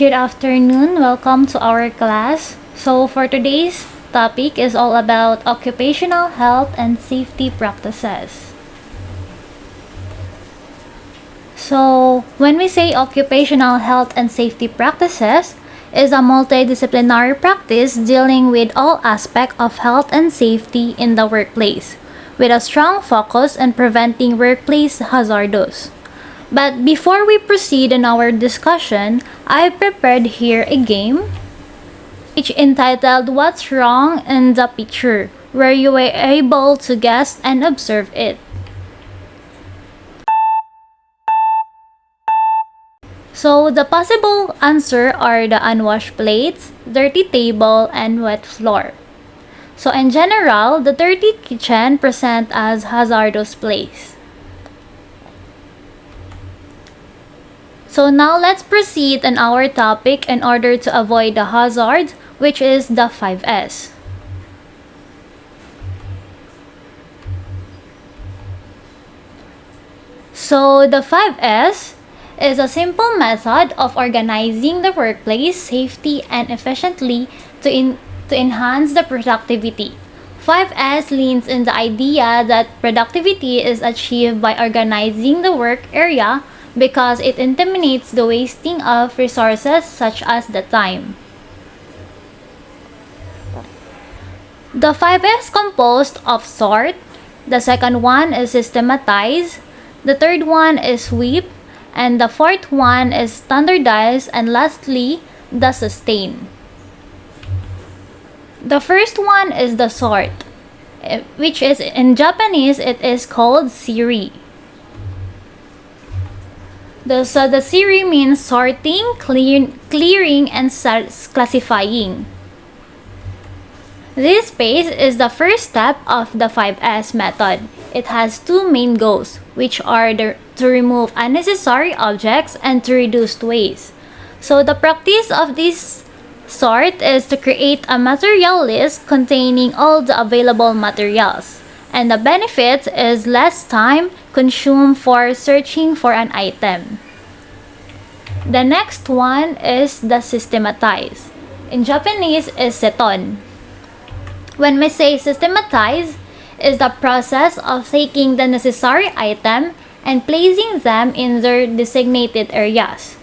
Good afternoon. Welcome to our class. So for today's topic is all about occupational health and safety practices. So when we say occupational health and safety practices, is a multidisciplinary practice dealing with all aspects of health and safety in the workplace, with a strong focus on preventing workplace hazards. But before we proceed in our discussion, I prepared here a game which entitled What's Wrong in the Picture, where you were able to guess and observe it. So the possible answer are the unwashed plates, dirty table, and wet floor. So in general, the dirty kitchen present as hazardous place. So now let's proceed on our topic in order to avoid the hazard, which is the 5S. So the 5S is a simple method of organizing the workplace safely and efficiently to enhance the productivity. 5S leans in the idea that productivity is achieved by organizing the work area because it eliminates the wasting of resources such as the time. The 5S composed of sort, the second one is systematize, the third one is sweep, and the fourth one is standardize, and lastly, the sustain. The first one is the sort, which is in Japanese it is called siri. The siri means sorting, clearing, and classifying. This phase is the first step of the 5S method. It has two main goals, which are to remove unnecessary objects and to reduce waste. So the practice of this sort is to create a material list containing all the available materials. And the benefit is less time consumed for searching for an item. The next one is the systematize. In Japanese is seton. When we say systematize, is the process of taking the necessary item and placing them in their designated areas.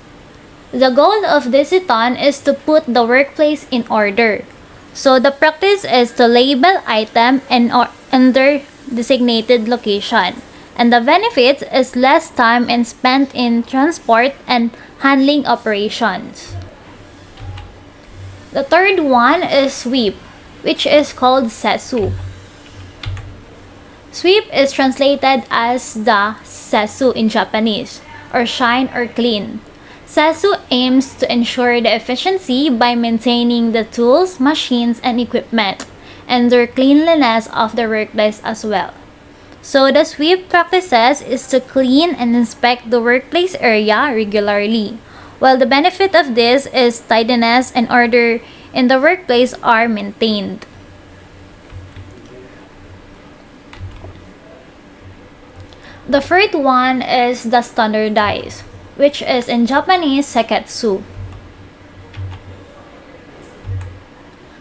The goal of this seton is to put the workplace in order. So the practice is to label item in their designated location. And the benefit is less time spent in transport and handling operations. The third one is sweep, which is called setsu. Sweep is translated as the setsu in Japanese, or shine or clean. Setsu aims to ensure the efficiency by maintaining the tools, machines, and equipment, and their cleanliness of the workplace as well. So the sweep practices is to clean and inspect the workplace area regularly, while the benefit of this is tidiness and order in the workplace are maintained. The third one is the standardize, which is in Japanese seketsu.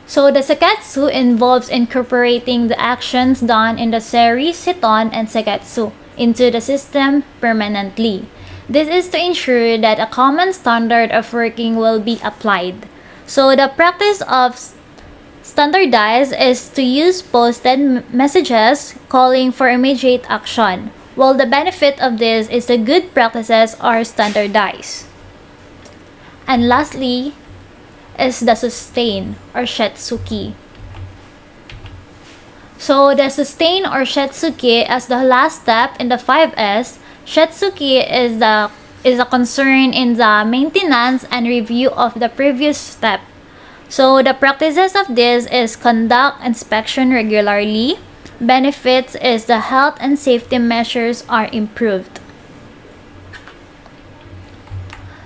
So the seketsu involves incorporating the actions done in the seri, seton, and seketsu into the system permanently. This is to ensure that a common standard of working will be applied. So the practice of standardize is to use posted messages calling for immediate action, while the benefit of this is the good practices are standardized. And lastly is the sustain or shetsuki. So the sustain or shetsuki as the last step in the 5S, shetsuki is a concern in the maintenance and review of the previous step. So the practices of this is conduct inspection regularly. Benefits is the health and safety measures are improved.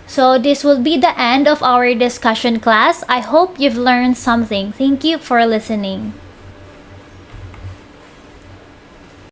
So this will be the end of our discussion class. I hope you've learned something. Thank you for listening.